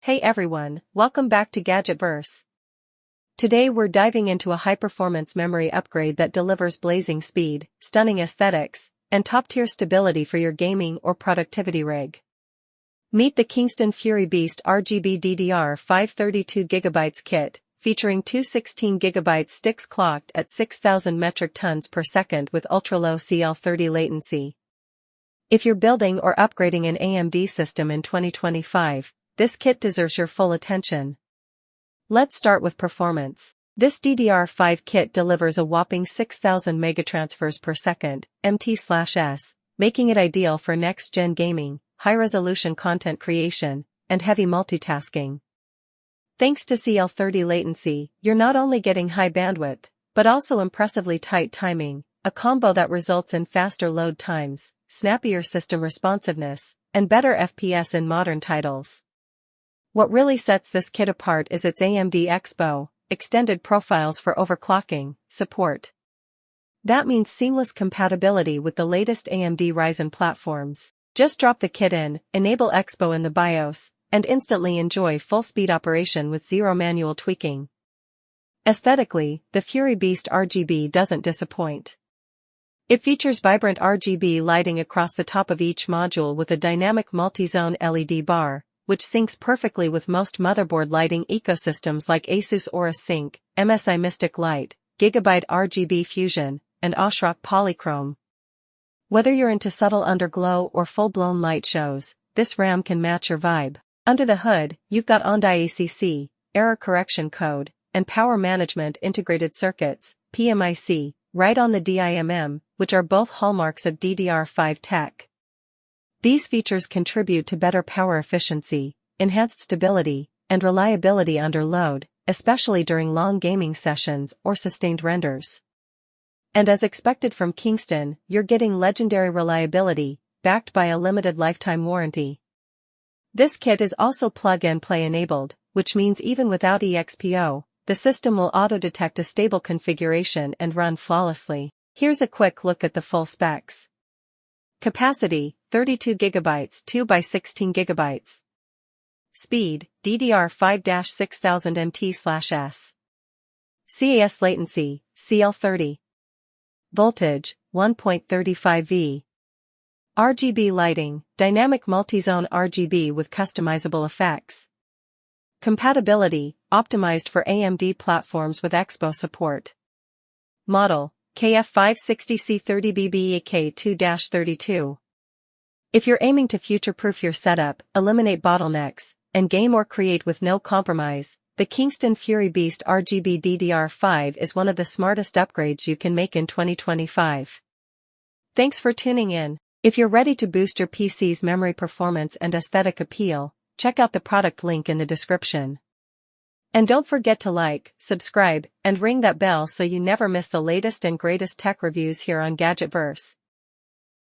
Hey everyone, welcome back to Gadgetverse. Today we're diving into a high-performance memory upgrade that delivers blazing speed, stunning aesthetics, and top-tier stability for your gaming or productivity rig. Meet the Kingston Fury Beast RGB DDR5 32GB kit, featuring two 16GB sticks clocked at 6,000 metric tons per second with ultra-low CL30 latency. If you're building or upgrading an AMD system in 2025, this kit deserves your full attention. Let's start with performance. This DDR5 kit delivers a whopping 6,000 megatransfers per second, MT/s, making it ideal for next-gen gaming, high-resolution content creation, and heavy multitasking. Thanks to CL30 latency, you're not only getting high bandwidth, but also impressively tight timing, a combo that results in faster load times, snappier system responsiveness, and better FPS in modern titles. What really sets this kit apart is its AMD EXPO, extended profiles for overclocking, support. That means seamless compatibility with the latest AMD Ryzen platforms. Just drop the kit in, enable EXPO in the BIOS, and instantly enjoy full-speed operation with zero manual tweaking. Aesthetically, the Fury Beast RGB doesn't disappoint. It features vibrant RGB lighting across the top of each module with a dynamic multi-zone LED bar, which syncs perfectly with most motherboard lighting ecosystems like Asus Aura Sync, MSI Mystic Light, Gigabyte RGB Fusion, and Osrock Polychrome. Whether you're into subtle underglow or full-blown light shows, this RAM can match your vibe. Under the hood, you've got ONDI ACC, error correction code, and power management integrated circuits, PMIC, right on the DIMM, which are both hallmarks of DDR5 tech. These features contribute to better power efficiency, enhanced stability, and reliability under load, especially during long gaming sessions or sustained renders. And as expected from Kingston, you're getting legendary reliability, backed by a limited lifetime warranty. This kit is also plug-and-play enabled, which means even without EXPO, the system will auto-detect a stable configuration and run flawlessly. Here's a quick look at the full specs. Capacity, 32GB 2x16GB. Speed, DDR5-6000 MT/s. CAS latency, CL30. Voltage, 1.35 V. RGB lighting, dynamic multi-zone RGB with customizable effects. Compatibility, optimized for AMD platforms with EXPO support. Model, KF560C30BB EK2-32. If you're aiming to future-proof your setup, eliminate bottlenecks, and game or create with no compromise, the Kingston Fury Beast RGB DDR5 is one of the smartest upgrades you can make in 2025. Thanks for tuning in. If you're ready to boost your PC's memory performance and aesthetic appeal, check out the product link in the description. And don't forget to like, subscribe, and ring that bell so you never miss the latest and greatest tech reviews here on Gadgetverse.